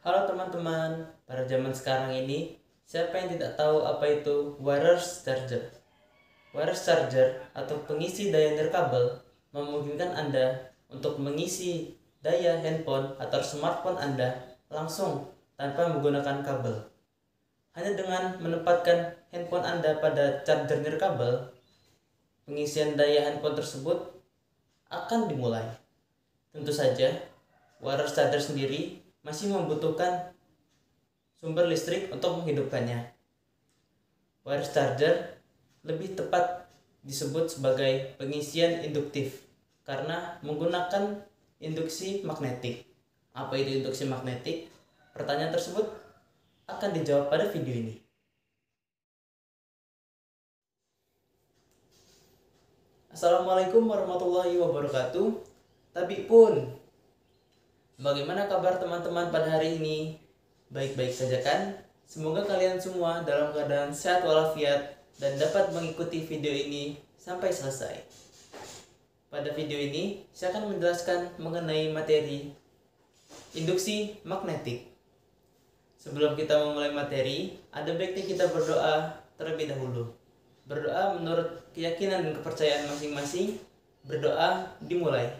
Halo teman-teman, pada zaman sekarang ini, siapa yang tidak tahu apa itu wireless charger? Wireless charger atau pengisi daya nirkabel memungkinkan Anda untuk mengisi daya handphone atau smartphone Anda langsung tanpa menggunakan kabel. Hanya dengan menempatkan handphone Anda pada charger nirkabel, pengisian daya handphone tersebut akan dimulai. Tentu saja, wireless charger sendiri masih membutuhkan sumber listrik untuk menghidupkannya. Wireless charger lebih tepat disebut sebagai pengisian induktif karena menggunakan induksi magnetik. Apa itu induksi magnetik? Pertanyaan tersebut akan dijawab pada video ini. Assalamualaikum warahmatullahi wabarakatuh. Tapi pun, bagaimana kabar teman-teman pada hari ini? Baik-baik saja kan? Semoga kalian semua dalam keadaan sehat walafiat dan dapat mengikuti video ini sampai selesai. Pada video ini, saya akan menjelaskan mengenai materi induksi magnetik. Sebelum kita memulai materi, ada baiknya kita berdoa terlebih dahulu. Berdoa menurut keyakinan dan kepercayaan masing-masing. Berdoa dimulai.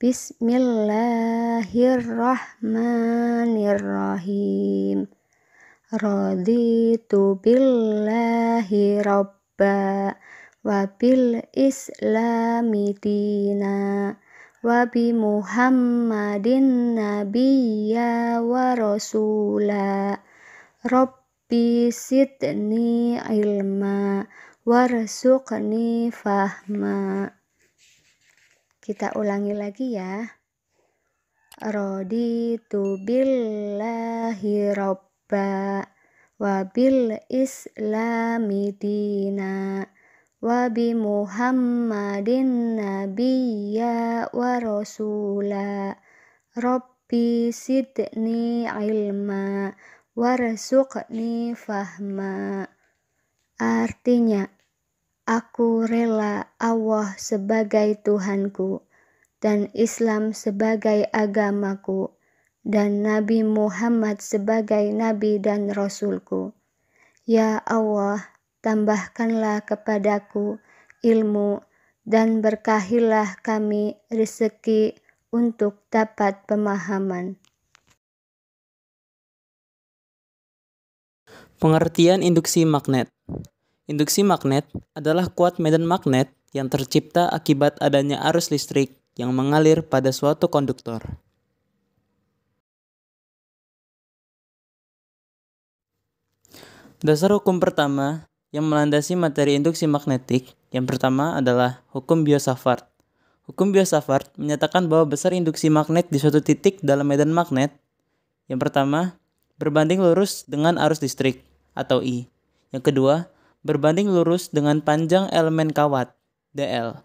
Bismillahirrahmanirrahim. Raditu billahi rabba wa bil islami dina wa bi muhammadin nabiyya wa rasula. Rabbi sidni ilma warzuqni fahma. Kita ulangi lagi ya. Raditu billahi rabba wa bil islami dina wa bi muhammadin nabiyya wa rasula. Rabbi sidni ilma warzuqni fahma. Artinya, aku rela Allah sebagai Tuhanku dan Islam sebagai agamaku dan Nabi Muhammad sebagai Nabi dan Rasulku. Ya Allah, tambahkanlah kepadaku ilmu dan berkahilah kami rezeki untuk dapat pemahaman. Pengertian induksi magnet. Induksi magnet adalah kuat medan magnet yang tercipta akibat adanya arus listrik yang mengalir pada suatu konduktor. Dasar hukum pertama yang melandasi materi induksi magnetik yang pertama adalah hukum Biot-Savart. Hukum Biot-Savart menyatakan bahwa besar induksi magnet di suatu titik dalam medan magnet yang pertama berbanding lurus dengan arus listrik atau I. Yang kedua, berbanding lurus dengan panjang elemen kawat, dl.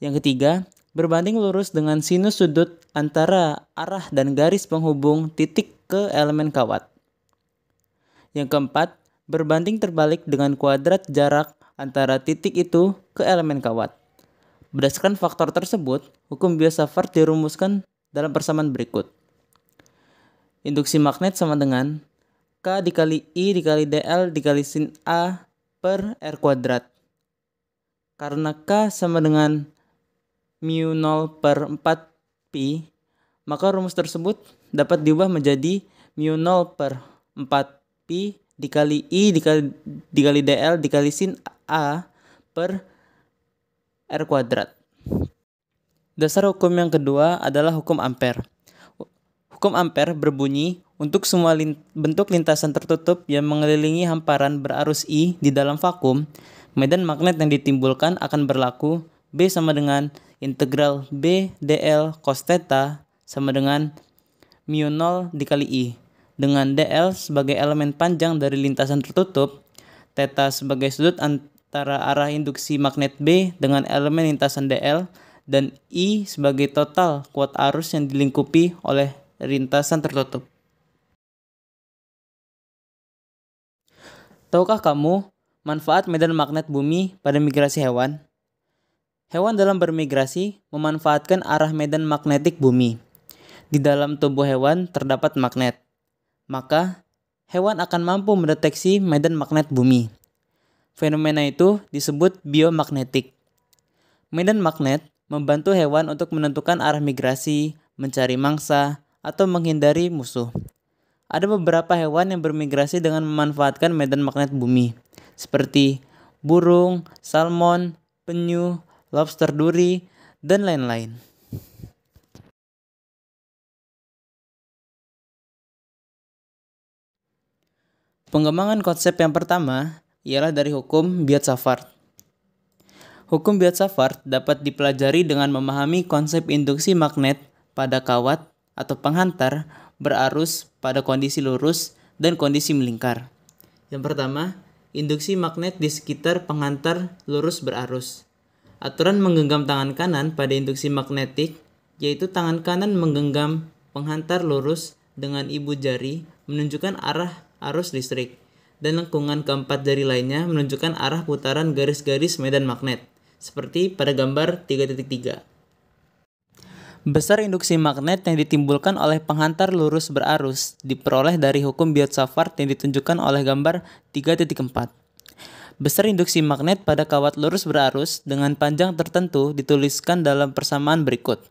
Yang ketiga, berbanding lurus dengan sinus sudut antara arah dan garis penghubung titik ke elemen kawat. Yang keempat, berbanding terbalik dengan kuadrat jarak antara titik itu ke elemen kawat. Berdasarkan faktor tersebut, hukum Biot-Savart dirumuskan dalam persamaan berikut. Induksi magnet sama dengan K dikali I dikali dl dikali sin A per R kuadrat. Karena K sama dengan mu 0 per 4 pi, maka rumus tersebut dapat diubah menjadi mu 0 per 4 pi dikali I dikali dl dikali sin A per R kuadrat. Dasar hukum yang kedua adalah hukum Ampere. Hukum Ampere berbunyi, untuk semua bentuk lintasan tertutup yang mengelilingi hamparan berarus I di dalam vakum, medan magnet yang ditimbulkan akan berlaku B sama dengan integral B dl cos theta sama dengan mu 0 dikali I, dengan dl sebagai elemen panjang dari lintasan tertutup, theta sebagai sudut antara arah induksi magnet B dengan elemen lintasan dl, dan I sebagai total kuat arus yang dilingkupi oleh lintasan tertutup. Tahukah kamu manfaat medan magnet bumi pada migrasi hewan? Hewan dalam bermigrasi memanfaatkan arah medan magnetik bumi. di dalam tubuh hewan terdapat magnet, maka hewan akan mampu mendeteksi medan magnet bumi. Fenomena itu disebut biomagnetik. Medan magnet membantu hewan untuk menentukan arah migrasi, mencari mangsa, atau menghindari musuh. Ada beberapa hewan yang bermigrasi dengan memanfaatkan medan magnet bumi, seperti burung, salmon, penyu, lobster duri, dan lain-lain. Pengembangan konsep yang pertama ialah dari hukum Biot-Savart. Hukum Biot-Savart dapat dipelajari dengan memahami konsep induksi magnet pada kawat atau penghantar berarus pada kondisi lurus dan kondisi melingkar. Yang pertama, induksi magnet di sekitar penghantar lurus berarus. Aturan menggenggam tangan kanan pada induksi magnetik, yaitu tangan kanan menggenggam penghantar lurus dengan ibu jari menunjukkan arah arus listrik, dan lengkungan keempat jari lainnya menunjukkan arah putaran garis-garis medan magnet, seperti pada gambar 3.3. Besar induksi magnet yang ditimbulkan oleh penghantar lurus berarus diperoleh dari hukum Biot-Savart yang ditunjukkan oleh gambar 3.4. Besar induksi magnet pada kawat lurus berarus dengan panjang tertentu dituliskan dalam persamaan berikut.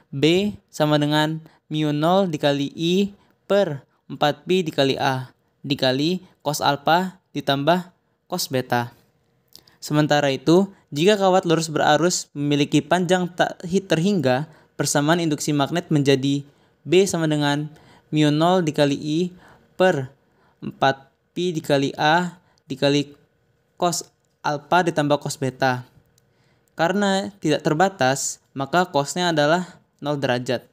B sama dengan mu0 dikali I per 4pi dikali A dikali cos alpha ditambah cos beta. Sementara itu, jika kawat lurus berarus memiliki panjang tak terhingga, persamaan induksi magnet menjadi B sama dengan mu0 dikali I per 4pi dikali A dikali cos alpha ditambah cos beta. Karena tidak terbatas, maka cosnya adalah 0 derajat.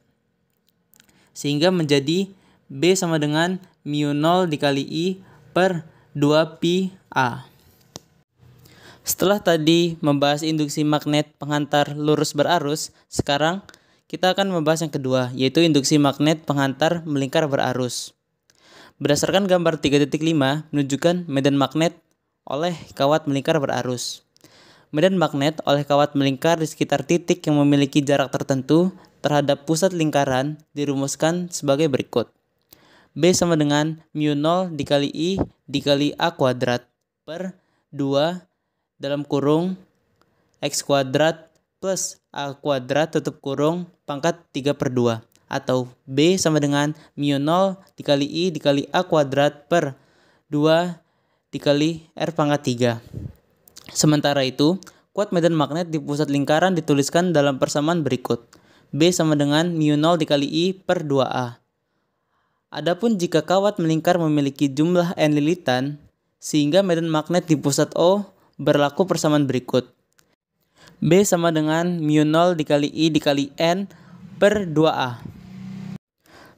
Sehingga menjadi B sama dengan mu0 dikali I per 2pi A. Setelah tadi membahas induksi magnet penghantar lurus berarus, sekarang kita akan membahas yang kedua, yaitu induksi magnet penghantar melingkar berarus. Berdasarkan gambar 3.5 menunjukkan medan magnet oleh kawat melingkar berarus. Medan magnet oleh kawat melingkar di sekitar titik yang memiliki jarak tertentu terhadap pusat lingkaran dirumuskan sebagai berikut. B sama dengan mu0 dikali I dikali A kuadrat per 2 dalam kurung X kuadrat plus A kuadrat tutup kurung pangkat 3/2. Atau B sama dengan mu0 dikali I dikali A kuadrat per 2 dikali R pangkat 3. Sementara itu, kuat medan magnet di pusat lingkaran dituliskan dalam persamaan berikut. B sama dengan mu0 dikali I per 2A. Adapun jika kawat melingkar memiliki jumlah N lilitan, sehingga medan magnet di pusat O berlaku persamaan berikut. B sama dengan mu0 dikali I dikali N per 2A.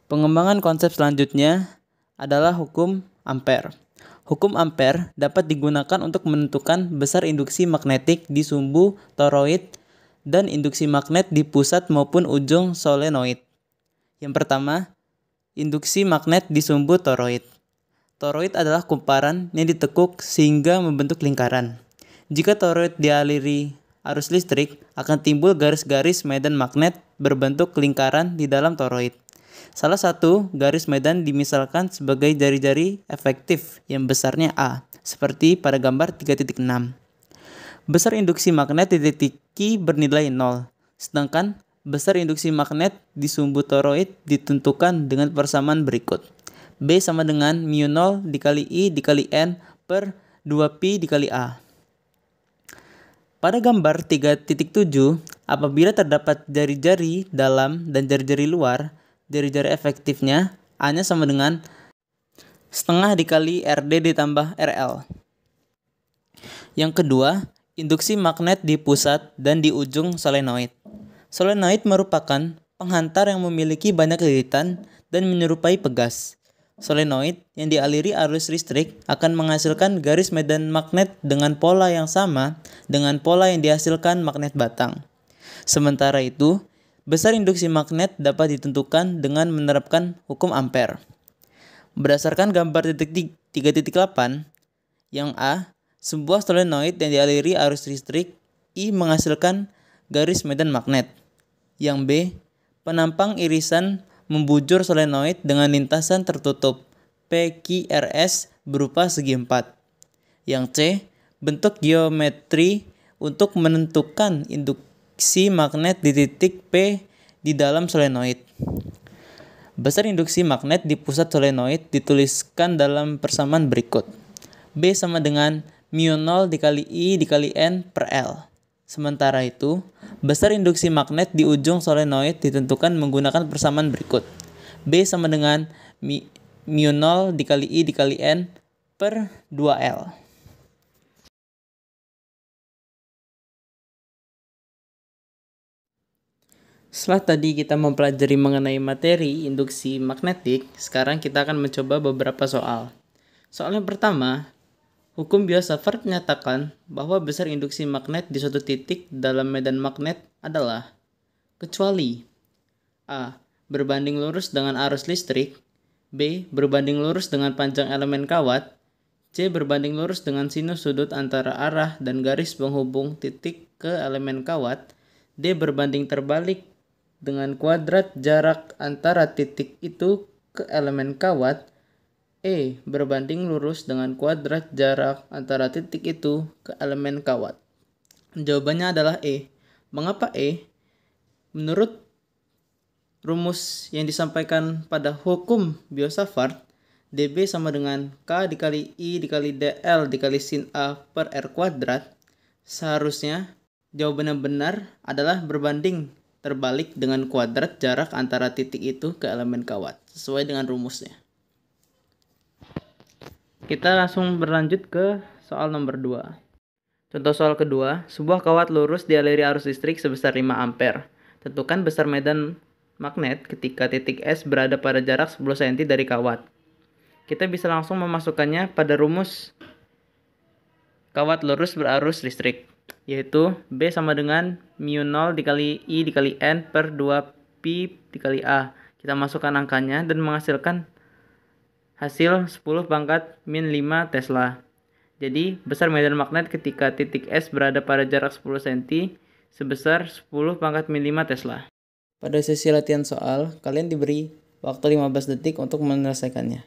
Pengembangan konsep selanjutnya adalah hukum Ampere. Hukum Ampere dapat digunakan untuk menentukan besar induksi magnetik di sumbu toroid dan induksi magnet di pusat maupun ujung solenoid. Yang pertama, induksi magnet di sumbu toroid. Toroid adalah kumparan yang ditekuk sehingga membentuk lingkaran. Jika toroid dialiri arus listrik, akan timbul garis-garis medan magnet berbentuk lingkaran di dalam toroid. Salah satu garis medan dimisalkan sebagai jari-jari efektif yang besarnya A, seperti pada gambar 3.6. Besar induksi magnet di titik Q bernilai 0, sedangkan besar induksi magnet di sumbu toroid ditentukan dengan persamaan berikut. B sama dengan mu0 dikali I dikali N per 2pi dikali A. Pada gambar 3.7, apabila terdapat jari-jari dalam dan jari-jari luar, jari-jari efektifnya A-nya sama dengan setengah dikali RD ditambah RL. Yang kedua, induksi magnet di pusat dan di ujung solenoid. Solenoid merupakan penghantar yang memiliki banyak lilitan dan menyerupai pegas. Solenoid yang dialiri arus listrik akan menghasilkan garis medan magnet dengan pola yang sama dengan pola yang dihasilkan magnet batang. Sementara itu, besar induksi magnet dapat ditentukan dengan menerapkan hukum Ampere. Berdasarkan gambar 3.8, yang A, sebuah solenoid yang dialiri arus listrik I menghasilkan garis medan magnet. Yang B, penampang irisan membujur solenoid dengan lintasan tertutup PQRS berupa segi 4. Yang C, bentuk geometri untuk menentukan induksi magnet di titik P di dalam solenoid. Besar induksi magnet di pusat solenoid dituliskan dalam persamaan berikut. B sama dengan μ0 dikali I dikali N per L. Sementara itu, besar induksi magnet di ujung solenoid ditentukan menggunakan persamaan berikut. B sama dengan μ0 dikali I dikali N per 2L. Setelah tadi kita mempelajari mengenai materi induksi magnetik, sekarang kita akan mencoba beberapa soal. Soal yang pertama, hukum Biot-Savart menyatakan bahwa besar induksi magnet di suatu titik dalam medan magnet adalah kecuali A. Berbanding lurus dengan arus listrik, B. Berbanding lurus dengan panjang elemen kawat, C. Berbanding lurus dengan sinus sudut antara arah dan garis penghubung titik ke elemen kawat, D. Berbanding terbalik dengan kuadrat jarak antara titik itu ke elemen kawat, E. Berbanding lurus dengan kuadrat jarak antara titik itu ke elemen kawat. Jawabannya adalah E. Mengapa E? Menurut rumus yang disampaikan pada hukum Biot-Savart, dB sama dengan K dikali I dikali dL dikali sin A per R kuadrat. Seharusnya jawaban yang benar adalah berbanding terbalik dengan kuadrat jarak antara titik itu ke elemen kawat, sesuai dengan rumusnya. Kita langsung berlanjut ke soal nomor 2. Contoh soal kedua, sebuah kawat lurus dialiri arus listrik sebesar 5 ampere. Tentukan besar medan magnet ketika titik S berada pada jarak 10 cm dari kawat. Kita bisa langsung memasukkannya pada rumus kawat lurus berarus listrik, yaitu B sama dengan μ0 dikali I dikali N per 2pi dikali A. Kita masukkan angkanya dan menghasilkan hasil 10 pangkat min 5 Tesla. Jadi, besar medan magnet ketika titik S berada pada jarak 10 cm sebesar 10 pangkat min 5 Tesla. Pada sesi latihan soal, kalian diberi waktu 15 detik untuk menyelesaikannya.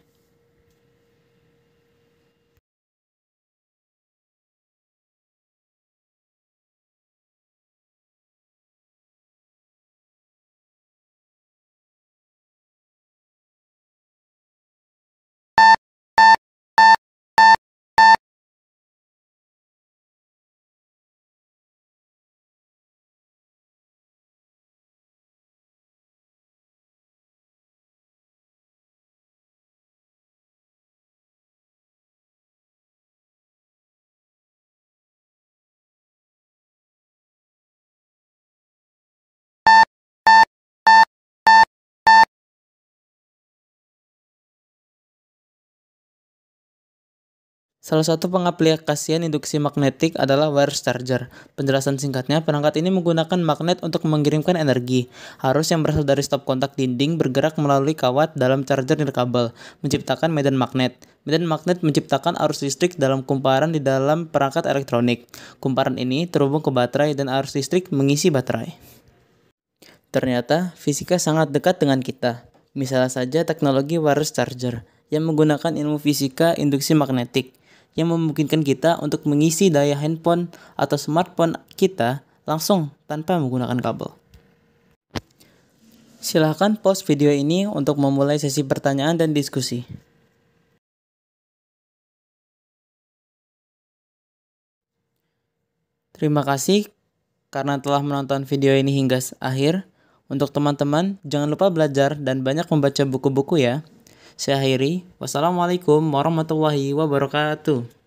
Salah satu pengaplikasian induksi magnetik adalah wire charger. Penjelasan singkatnya, perangkat ini menggunakan magnet untuk mengirimkan energi. Arus yang berasal dari stop kontak dinding bergerak melalui kawat dalam charger nirkabel, menciptakan medan magnet. Medan magnet menciptakan arus listrik dalam kumparan di dalam perangkat elektronik. Kumparan ini terhubung ke baterai dan arus listrik mengisi baterai. Ternyata, fisika sangat dekat dengan kita. Misalnya saja teknologi wire charger yang menggunakan ilmu fisika induksi magnetik, yang memungkinkan kita untuk mengisi daya handphone atau smartphone kita langsung tanpa menggunakan kabel. Silahkan pause video ini untuk memulai sesi pertanyaan dan diskusi. Terima kasih karena telah menonton video ini hingga akhir. Untuk teman-teman, jangan lupa belajar dan banyak membaca buku-buku ya. Saya akhiri. Wassalamualaikum warahmatullahi wabarakatuh.